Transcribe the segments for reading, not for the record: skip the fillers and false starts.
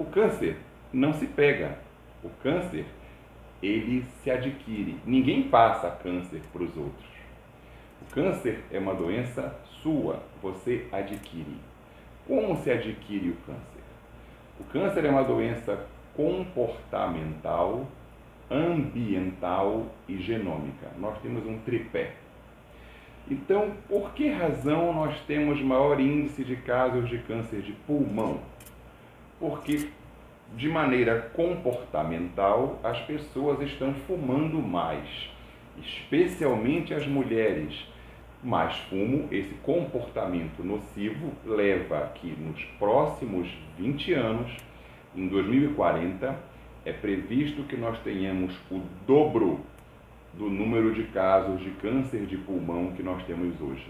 O câncer não se pega. O câncer, ele se adquire. Ninguém passa câncer para os outros. O câncer é uma doença sua, você adquire. Como se adquire o câncer? O câncer é uma doença comportamental, ambiental e genômica. Nós temos um tripé. Então, por que razão nós temos maior índice de casos de câncer de pulmão? Porque, de maneira comportamental, as pessoas estão fumando mais, especialmente as mulheres. Mais fumo, esse comportamento nocivo leva a que nos próximos 20 anos, em 2040, é previsto que nós tenhamos o dobro do número de casos de câncer de pulmão que nós temos hoje.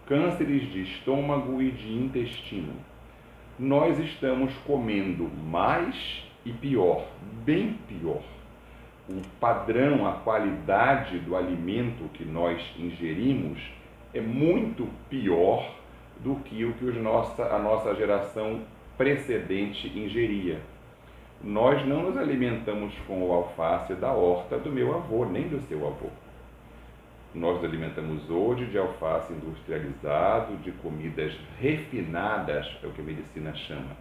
Cânceres de estômago e de intestino. Nós estamos comendo mais e pior, bem pior. O padrão, a qualidade do alimento que nós ingerimos é muito pior do que o que a nossa geração precedente ingeria. Nós não nos alimentamos com o alface da horta do meu avô, nem do seu avô. Nós nos alimentamos hoje de alface industrializado, de comidas refinadas, é o que a medicina chama.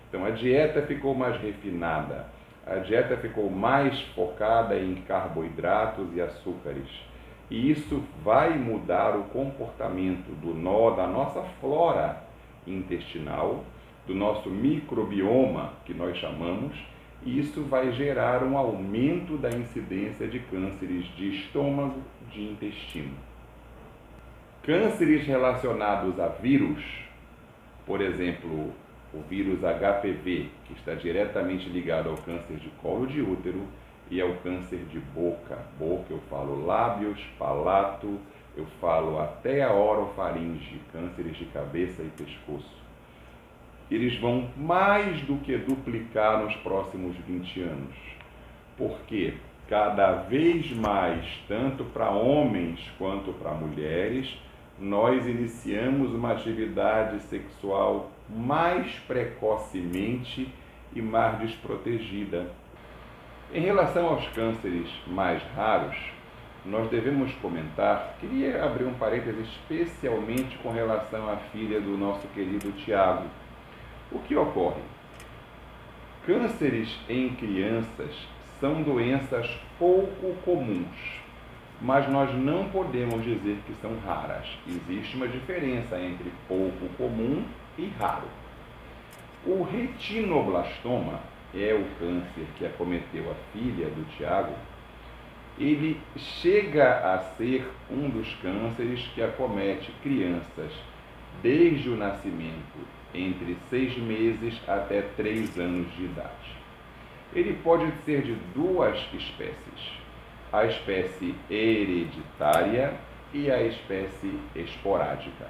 Então a dieta ficou mais refinada, a dieta ficou mais focada em carboidratos e açúcares. E isso vai mudar o comportamento da nossa flora intestinal, do nosso microbioma, que nós chamamos, e isso vai gerar um aumento da incidência de cânceres de estômago, de intestino. Cânceres relacionados a vírus, por exemplo, o vírus HPV, que está diretamente ligado ao câncer de colo de útero e ao câncer de boca. Boca, eu falo lábios, palato, eu falo até a orofaringe, cânceres de cabeça e pescoço. Eles vão mais do que duplicar nos próximos 20 anos. Porque cada vez mais, tanto para homens quanto para mulheres, nós iniciamos uma atividade sexual mais precocemente e mais desprotegida. Em relação aos cânceres mais raros, nós devemos comentar, queria abrir um parênteses especialmente com relação à filha do nosso querido Tiago. O que ocorre? Cânceres em crianças são doenças pouco comuns, mas nós não podemos dizer que são raras. Existe uma diferença entre pouco comum e raro. O retinoblastoma é o câncer que acometeu a filha do Tiago. Ele chega a ser um dos cânceres que acomete crianças desde o nascimento, entre 6 meses até 3 anos de idade. Ele pode ser de duas espécies, a espécie hereditária e a espécie esporádica.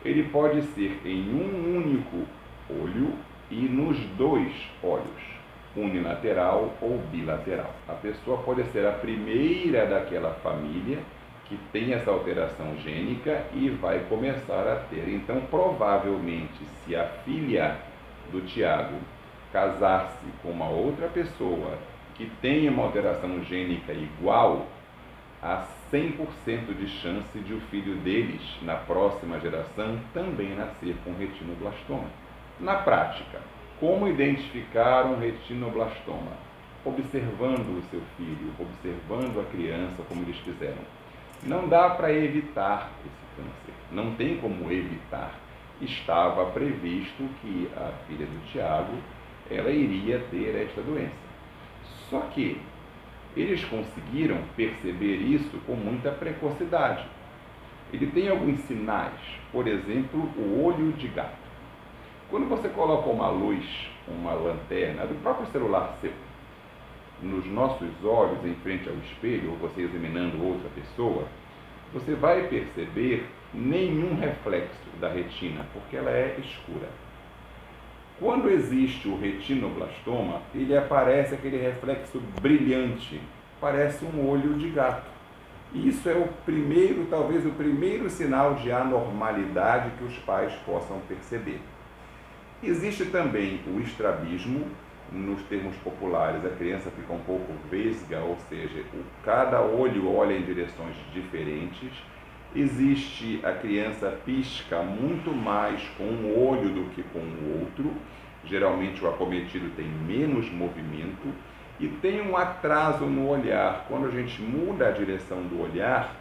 Ele pode ser em um único olho e nos 2 olhos, unilateral ou bilateral. A pessoa pode ser a primeira daquela família que tem essa alteração gênica e vai começar a ter. Então, provavelmente, se a filha do Tiago casar-se com uma outra pessoa que tenha uma alteração gênica igual, há 100% de chance de o filho deles, na próxima geração, também nascer com retinoblastoma. Na prática, como identificar um retinoblastoma? Observando o seu filho, observando a criança, como eles fizeram. Não dá para evitar esse câncer, não tem como evitar. Estava previsto que a filha do Tiago, ela iria ter esta doença. Só que eles conseguiram perceber isso com muita precocidade. Ele tem alguns sinais, por exemplo, o olho de gato. Quando você coloca uma luz, uma lanterna, do próprio celular seu, nos nossos olhos, em frente ao espelho, ou você examinando outra pessoa, você vai perceber nenhum reflexo da retina, porque ela é escura. Quando existe o retinoblastoma, ele aparece aquele reflexo brilhante, parece um olho de gato. E isso é o primeiro, talvez o primeiro sinal de anormalidade que os pais possam perceber. Existe também o estrabismo. Nos termos populares, a criança fica um pouco vesga, ou seja, cada olho olha em direções diferentes. Existe a criança pisca muito mais com um olho do que com o outro. Geralmente o acometido tem menos movimento e tem um atraso no olhar. Quando a gente muda a direção do olhar,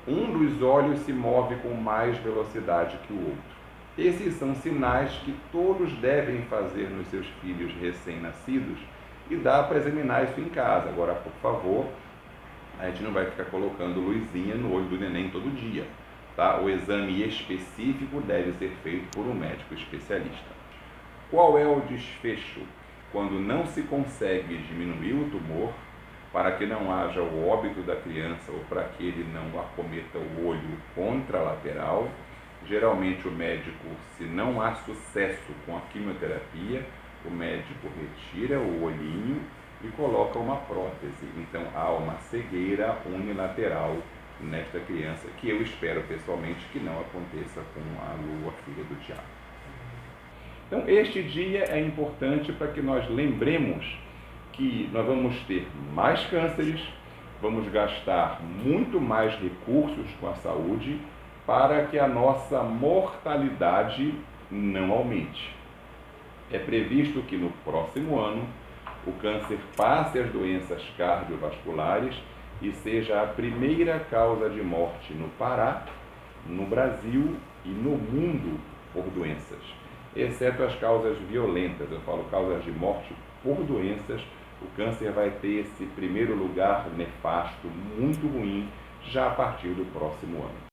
um dos olhos se move com mais velocidade que o outro. Esses são sinais que todos devem fazer nos seus filhos recém-nascidos e dá para examinar isso em casa. Agora, por favor, a gente não vai ficar colocando luzinha no olho do neném todo dia, tá? O exame específico deve ser feito por um médico especialista. Qual é o desfecho? Quando não se consegue diminuir o tumor, para que não haja o óbito da criança ou para que ele não acometa o olho contralateral, geralmente o médico, se não há sucesso com a quimioterapia, o médico retira o olhinho e coloca uma prótese. Então há uma cegueira unilateral nesta criança, que eu espero pessoalmente que não aconteça com a Lua, filha do diabo. Então este dia é importante para que nós lembremos que nós vamos ter mais cânceres, vamos gastar muito mais recursos com a saúde para que a nossa mortalidade não aumente. É previsto que no próximo ano o câncer passe as doenças cardiovasculares e seja a primeira causa de morte no Pará, no Brasil e no mundo por doenças, exceto as causas violentas. Eu falo causas de morte por doenças. O câncer vai ter esse primeiro lugar nefasto, muito ruim, já a partir do próximo ano.